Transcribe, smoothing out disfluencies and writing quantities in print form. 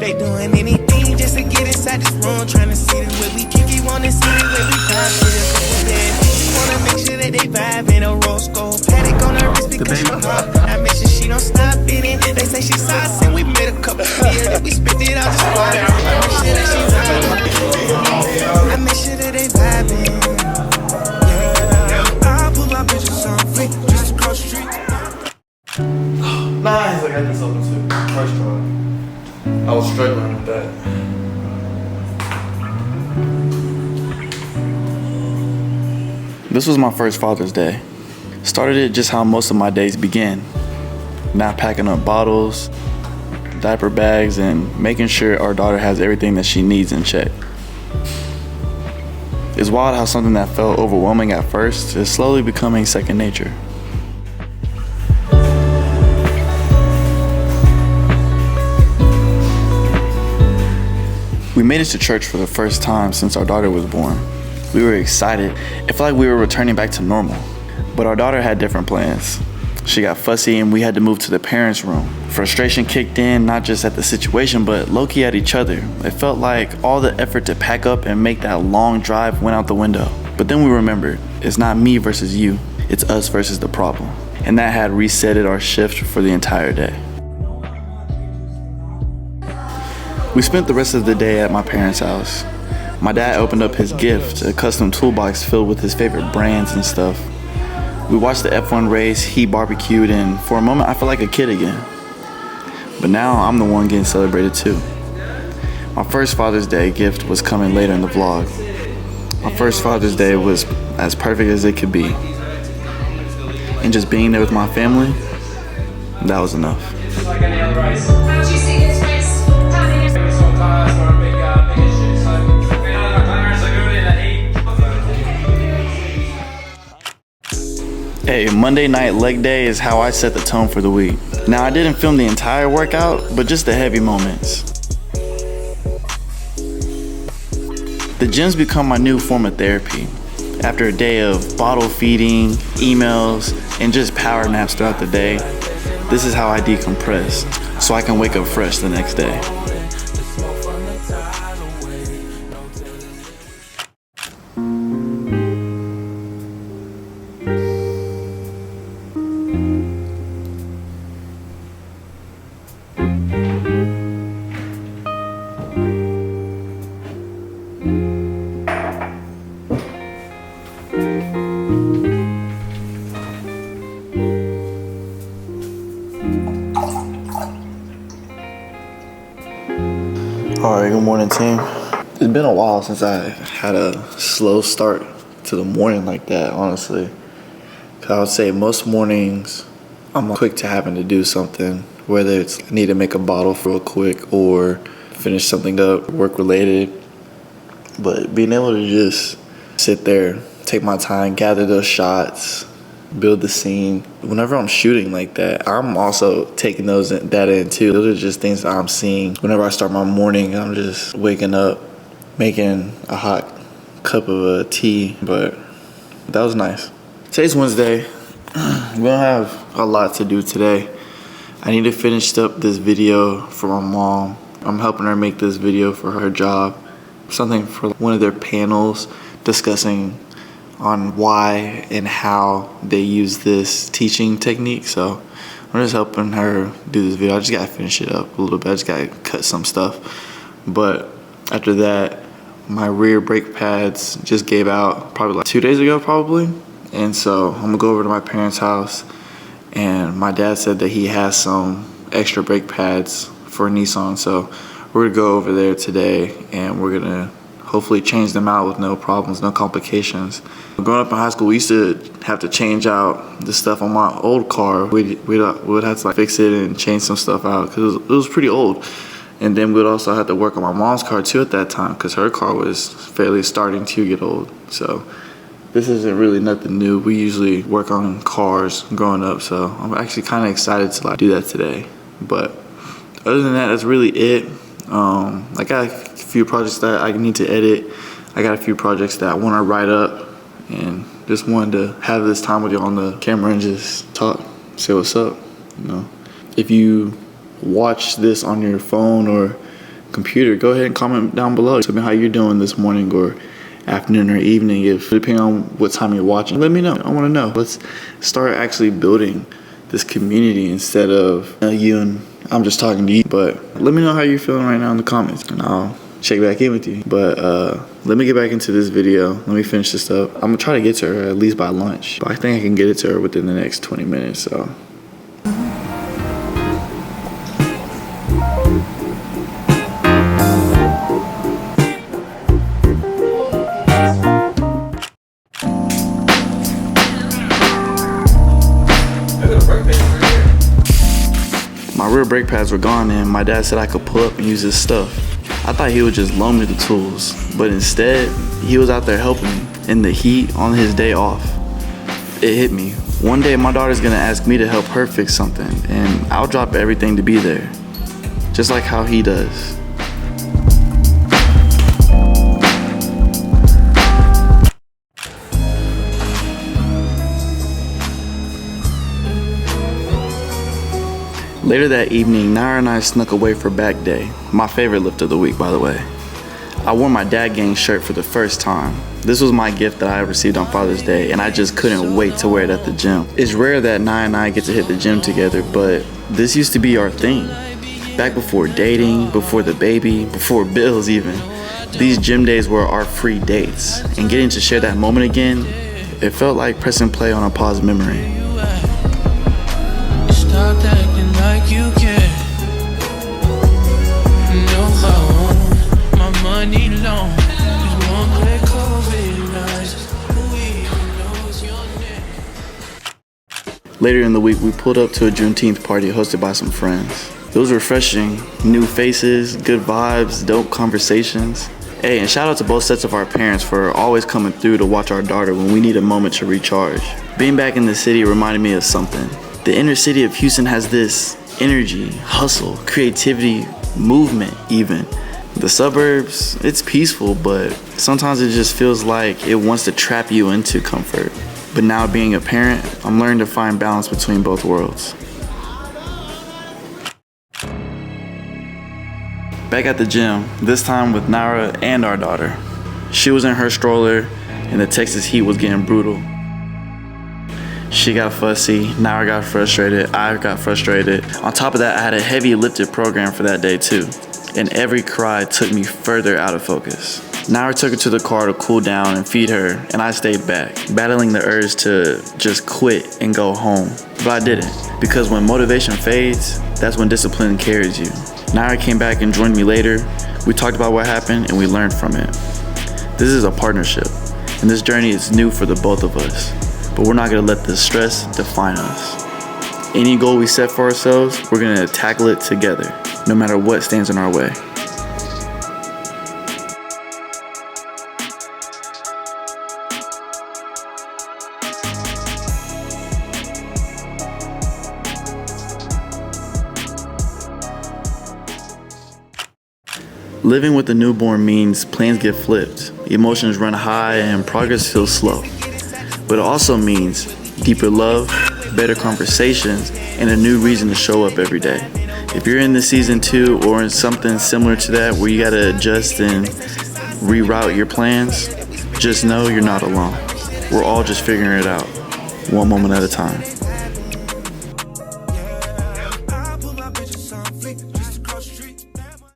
They doing anything just to get inside this room, trying to see the way we kick it, wanna see the way we vibe. Wanna make sure that they vibe in a rose gold paddock on her wrist because she hot. I make sure she don't stop eating. They say she's sauce and we made a couple beers that we spent it all just water. I make sure that she vibing. I make sure that they vibing. Yeah, I put my bitches on fleek just across the street. Nice, I got this open too. First try. I was struggling with that. This was my first Father's Day. Started it just how most of my days begin. Not packing up bottles, diaper bags, and making sure our daughter has everything that she needs in check. It's wild how something that felt overwhelming at first is slowly becoming second nature. We made it to church for the first time since our daughter was born. We were excited. It felt like we were returning back to normal. But our daughter had different plans. She got fussy and we had to move to the parents' room. Frustration kicked in, not just at the situation, but low-key at each other. It felt like all the effort to pack up and make that long drive went out the window. But then we remembered, it's not me versus you, it's us versus the problem. And that had resetted our shift for the entire day. We spent the rest of the day at my parents' house. My dad opened up his gift, a custom toolbox filled with his favorite brands and stuff. We watched the F1 race, he barbecued, and for a moment I felt like a kid again. But now I'm the one getting celebrated too. My first Father's Day gift was coming later in the vlog. My first Father's Day was as perfect as it could be. And just being there with my family, that was enough. Like any other race. How do you see this race? Hey, Monday night leg day is how I set the tone for the week. Now, I didn't film the entire workout, but just the heavy moments. The gym's become my new form of therapy. After a day of bottle feeding, emails, and just power naps throughout the day, this is how I decompress, so I can wake up fresh the next day. Alright, good morning team. It's been a while since I had a slow start to the morning like that, honestly. 'Cause I would say most mornings I'm quick to having to do something, whether it's I need to make a bottle real quick or finish something up, work related. But being able to just sit there, take my time, gather those shots, build the scene. Whenever I'm shooting like that, I'm also taking that in too. Those are just things that I'm seeing. Whenever I start my morning, I'm just waking up, making a hot cup of tea, but that was nice. Today's Wednesday. We don't have a lot to do today. I need to finish up this video for my mom. I'm helping her make this video for her job. Something for one of their panels discussing on why and how they use this teaching technique. So I'm just helping her do this video. I just gotta finish it up a little bit. I just gotta cut some stuff. But after that, my rear brake pads just gave out probably like 2 days ago probably. And so I'm gonna go over to my parents' house, and my dad said that he has some extra brake pads for Nissan. So we're gonna go over there today and we're gonna hopefully change them out with no problems, no complications. Growing up in high school, we used to have to change out the stuff on my old car. We'd have to like fix it and change some stuff out because it was pretty old. And then we'd also have to work on my mom's car too at that time because her car was fairly starting to get old. So this isn't really nothing new. We usually work on cars growing up, so I'm actually kind of excited to like do that today. But other than that, that's really it. I got a few projects that I need to edit. I got a few projects that I want to write up, and just wanted to have this time with you on the camera and just talk, say what's up. You know, if you watch this on your phone or computer, go ahead and comment down below. Tell me how you're doing this morning or afternoon or evening, if depending on what time you're watching. Let me know. I want to know. Let's start actually building this community instead of you and I'm just talking to you. But let me know how you're feeling right now in the comments, and I'll check back in with you. But let me get back into this video. Let me finish this up. I'm gonna try to get to her at least by lunch, but I think I can get it to her within the next 20 minutes. So. My rear brake pads were gone, and my dad said I could pull up and use his stuff. I thought he would just loan me the tools, but instead, he was out there helping me in the heat on his day off. It hit me. One day my daughter's gonna ask me to help her fix something, and I'll drop everything to be there, just like how he does. Later that evening, Naira and I snuck away for back day, my favorite lift of the week, by the way. I wore my dad gang shirt for the first time. This was my gift that I received on Father's Day, and I just couldn't wait to wear it at the gym. It's rare that Naira and I get to hit the gym together, but this used to be our thing. Back before dating, before the baby, before bills even. These gym days were our free dates, and getting to share that moment again, it felt like pressing play on a paused memory. Stop acting like you care. No, I want my money long. Just one quick COVID eyes. Who even knows your name? Later in the week, we pulled up to a Juneteenth party hosted by some friends. It was refreshing. New faces, good vibes, dope conversations. Hey, and shout out to both sets of our parents for always coming through to watch our daughter when we need a moment to recharge. Being back in the city reminded me of something. The inner city of Houston has this energy, hustle, creativity, movement even. The suburbs, it's peaceful, but sometimes it just feels like it wants to trap you into comfort. But now being a parent, I'm learning to find balance between both worlds. Back at the gym, this time with Naira and our daughter. She was in her stroller and the Texas heat was getting brutal. She got fussy, Naira got frustrated, I got frustrated. On top of that, I had a heavy lifted program for that day too. And every cry took me further out of focus. Naira took her to the car to cool down and feed her, and I stayed back, battling the urge to just quit and go home. But I didn't, because when motivation fades, that's when discipline carries you. Naira came back and joined me later. We talked about what happened and we learned from it. This is a partnership, and this journey is new for the both of us. But we're not gonna let the stress define us. Any goal we set for ourselves, we're gonna tackle it together, no matter what stands in our way. Living with a newborn means plans get flipped, emotions run high, and progress feels slow. But it also means deeper love, better conversations, and a new reason to show up every day. If you're in the season 2 or in something similar to that where you gotta adjust and reroute your plans, just know you're not alone. We're all just figuring it out, one moment at a time.